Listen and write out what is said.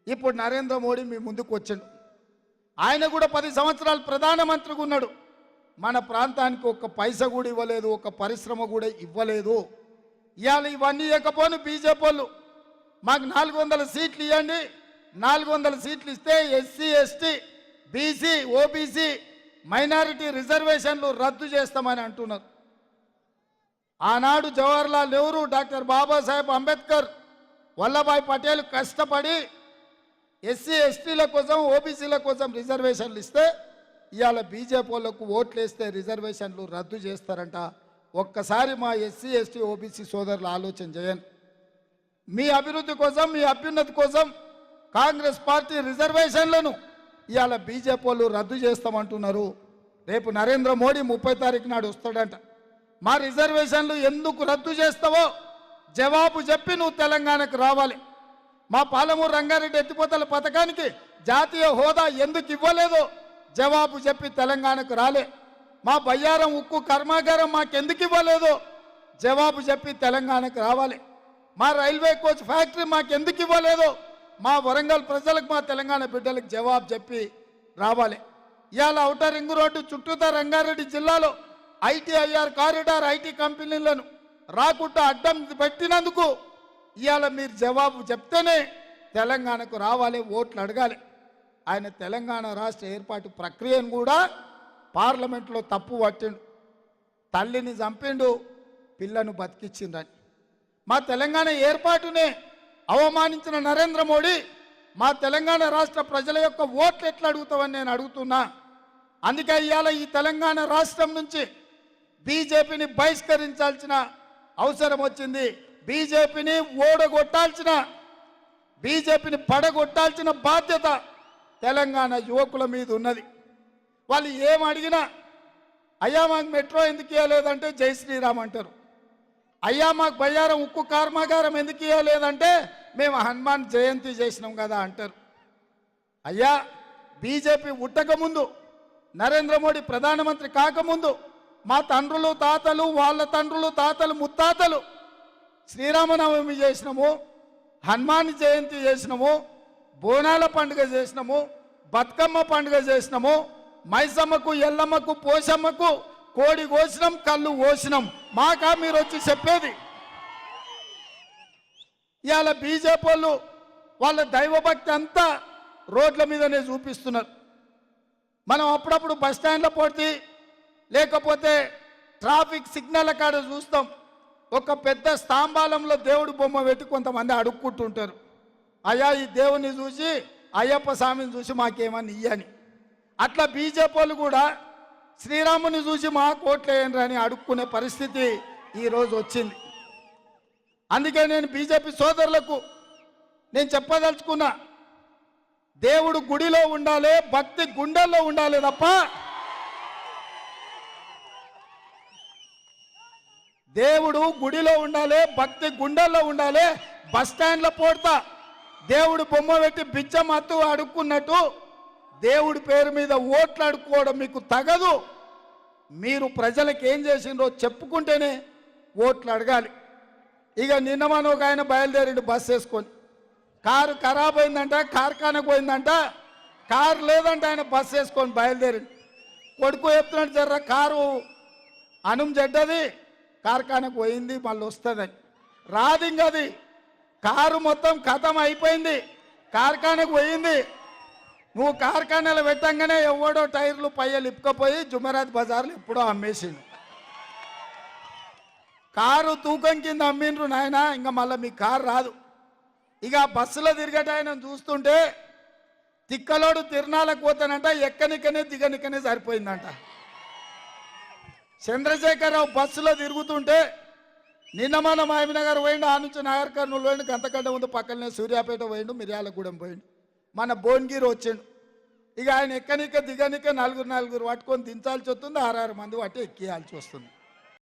ఇప్పుడు నరేంద్ర మోడీ మీ ముందుకు వచ్చాడు. ఆయన కూడా 10 సంవత్సరాలు ప్రధానమంత్రిగా ఉన్నాడు. మన ప్రాంతానికి ఒక్క పైసా కూడా ఇవ్వలేదు, ఒక్క పరిశ్రమ కూడా ఇవ్వలేదు. ఇవాళ ఇవన్నీ ఇవ్వకపోను బీజేపీ వాళ్ళు మాకు 400 సీట్లు ఇవ్వండి, 400 సీట్లు ఇస్తే SC ST BC OBC minority రిజర్వేషన్లు రద్దు చేస్తామని అంటున్నారు. ఆనాడు జవహర్లాల్ నెహ్రూ, డాక్టర్ బాబాసాహెబ్ అంబేద్కర్, వల్లభాయ్ పటేల్ కష్టపడి ఎస్సీ ఎస్టీల కోసం ఓబీసీల కోసం రిజర్వేషన్లు ఇస్తే ఇవాళ బీజేపీ వాళ్ళకు ఓట్లు వేస్తే రిజర్వేషన్లు రద్దు చేస్తారంట. ఒక్కసారి మా ఎస్సీ ఎస్టీ ఓబీసీ సోదరులు ఆలోచన చేయండి. మీ అభివృద్ధి కోసం, మీ అభ్యున్నతి కోసం కాంగ్రెస్ పార్టీ రిజర్వేషన్లను ఇవాళ బీజేపీ వాళ్ళు రద్దు చేస్తామంటున్నారు. రేపు నరేంద్ర మోడీ 30 తారీఖు నాడు వస్తాడంట. మా రిజర్వేషన్లు ఎందుకు రద్దు చేస్తావో జవాబు చెప్పి నువ్వు తెలంగాణకు రావాలి. మా పాలమూరు రంగారెడ్డి ఎత్తిపోతల పథకానికి జాతీయ హోదా ఎందుకు ఇవ్వలేదో జవాబు చెప్పి తెలంగాణకు రాలే. మా బయ్యారం ఉక్కు కర్మాగారం మాకెందుకు ఇవ్వలేదో జవాబు చెప్పి తెలంగాణకు రావాలి. మా రైల్వే కోచ్ ఫ్యాక్టరీ మాకెందుకు ఇవ్వలేదో మా వరంగల్ ప్రజలకు, మా తెలంగాణ బిడ్డలకు జవాబు చెప్పి రావాలి. ఇవాళ ఔటర్ రింగ్ రోడ్డు చుట్టూతా రంగారెడ్డి జిల్లాలో ఐటీఐఆర్ కారిడార్ ఐటీ కంపెనీలను రాకుండా అడ్డం పెట్టినందుకు ఇవాళ మీరు జవాబు చెప్తేనే తెలంగాణకు రావాలి, ఓట్లు అడగాలి. ఆయన తెలంగాణ రాష్ట్ర ఏర్పాటు ప్రక్రియను కూడా పార్లమెంట్లో తప్పు పట్టిండు. తల్లిని చంపిండు, పిల్లను బతికిచ్చిందని. మా తెలంగాణ ఏర్పాటునే అవమానించిన నరేంద్ర మోడీ మా తెలంగాణ రాష్ట్ర ప్రజల యొక్క ఓట్లు ఎట్లా అడుగుతావని నేను అడుగుతున్నా. అందుకే ఇవాళ ఈ తెలంగాణ రాష్ట్రం నుంచి బీజేపీని బహిష్కరించాల్సిన అవసరం వచ్చింది. బీజేపీని ఓడగొట్టాల్సిన, బీజేపీని పడగొట్టాల్సిన బాధ్యత తెలంగాణ యువకుల మీద ఉన్నది. వాళ్ళు ఏం అడిగినా అయ్యా మాకు మెట్రో ఎందుకు ఇవ్వలేదంటే జై శ్రీరామ్ అంటారు. అయ్యా మాకు బయ్యారం ఉక్కు కర్మాగారం ఎందుకు ఇవ్వలేదంటే మేము హనుమాన్ జయంతి చేసినాం కదా అంటారు. అయ్యా బీజేపీ ఉట్టకముందు, నరేంద్ర మోడీ ప్రధానమంత్రి కాకముందు మా తండ్రులు తాతలు, వాళ్ళ తండ్రులు తాతలు ముత్తాతలు శ్రీరామనవమి చేసినాము, హనుమాన్ జయంతి చేసినాము, బోనాల పండుగ చేసినాము, బతుకమ్మ పండుగ చేసినాము, మైసమ్మకు ఎల్లమ్మకు పోషమ్మకు కోడి కోసినాం, కళ్ళు కోసినాం. మాకా మీరు వచ్చి చెప్పేది? ఇవాళ బీజేపీ వాళ్ళు వాళ్ళ దైవభక్తి అంతా రోడ్ల మీదనే చూపిస్తున్నారు. మనం అప్పుడప్పుడు బస్ స్టాండ్లో పోటీ లేకపోతే ట్రాఫిక్ సిగ్నల్ కాడ చూస్తాం, ఒక పెద్ద స్తంభాలంలో దేవుడి బొమ్మ పెట్టి కొంతమంది అడుక్కుంటుంటారు. అయ్యా ఈ దేవుని చూసి, అయ్యప్ప స్వామిని చూసి మాకేమని ఇయ్యని. అట్లా బీజేపీ వాళ్ళు కూడా శ్రీరాముని చూసి మా కోట్లేయండి అని అడుక్కునే పరిస్థితి ఈరోజు వచ్చింది. అందుకే నేను బీజేపీ సోదరులకు నేను చెప్పదలుచుకున్నా, దేవుడు గుడిలో ఉండాలి, భక్తి గుండెల్లో ఉండాలి తప్ప దేవుడు గుడిలో ఉండాలి, భక్తి గుండెల్లో ఉండాలి. బస్ స్టాండ్లో పోడతా దేవుడు బొమ్మ పెట్టి బిచ్చం అత్తు అడుక్కున్నట్టు దేవుడి పేరు మీద ఓట్లు అడుక్కోవడం మీకు తగదు. మీరు ప్రజలకు ఏం చేసిండ్రో చెప్పుకుంటేనే ఓట్లు అడగాలి. ఇక నిన్న మనం ఒక ఆయన బయలుదేరిండు బస్ వేసుకొని, కారు ఖరాబ్ అయిందంట, కార్ఖానకు పోయిందంట, కారు లేదంట, ఆయన బస్ వేసుకొని బయలుదేరిండు. కొడుకు చెప్తున్నాడు జర్ర కారు అనుం చెడ్డది, కార్ఖానకు పోయింది, మళ్ళీ వస్తుందని. రాదు ఇంకది, కారు మొత్తం ఖతం అయిపోయింది, కార్ఖానకు పోయింది. నువ్వు కార్ఖానాలు పెట్టంగానే ఎవడో టైర్లు పయ్యలు ఇప్పుకపోయి జుమరాత్ బజార్లు ఎప్పుడో అమ్మేసిండు. కారు తూకం కింద అమ్మిండ్రు నాయన, ఇంకా మళ్ళీ మీ కారు రాదు. ఇక బస్సులో తిరిగట ఆయన చూస్తుంటే తిక్కలోడు తిరణాలకు పోతానంట, ఎక్కనికనే దిగనికనే సరిపోయిందంట. చంద్రశేఖరరావు బస్సులో తిరుగుతుంటే నిన్న మన మహబూబ్నగర్ పోయిండు, ఆ నుంచి నాగర్ కర్నూలు పోయిండు, గంతకంటే ముందు పక్కనే సూర్యాపేట పోయిండు, మిర్యాలగూడెం పోయిండు, మన భువనగిరి వచ్చిండు. ఇక ఆయన ఎక్కనిక దిగనిక నలుగురు పట్టుకొని దించాల్సి వస్తుంది, 6 మంది పట్టి ఎక్కియాల్సి వస్తుంది.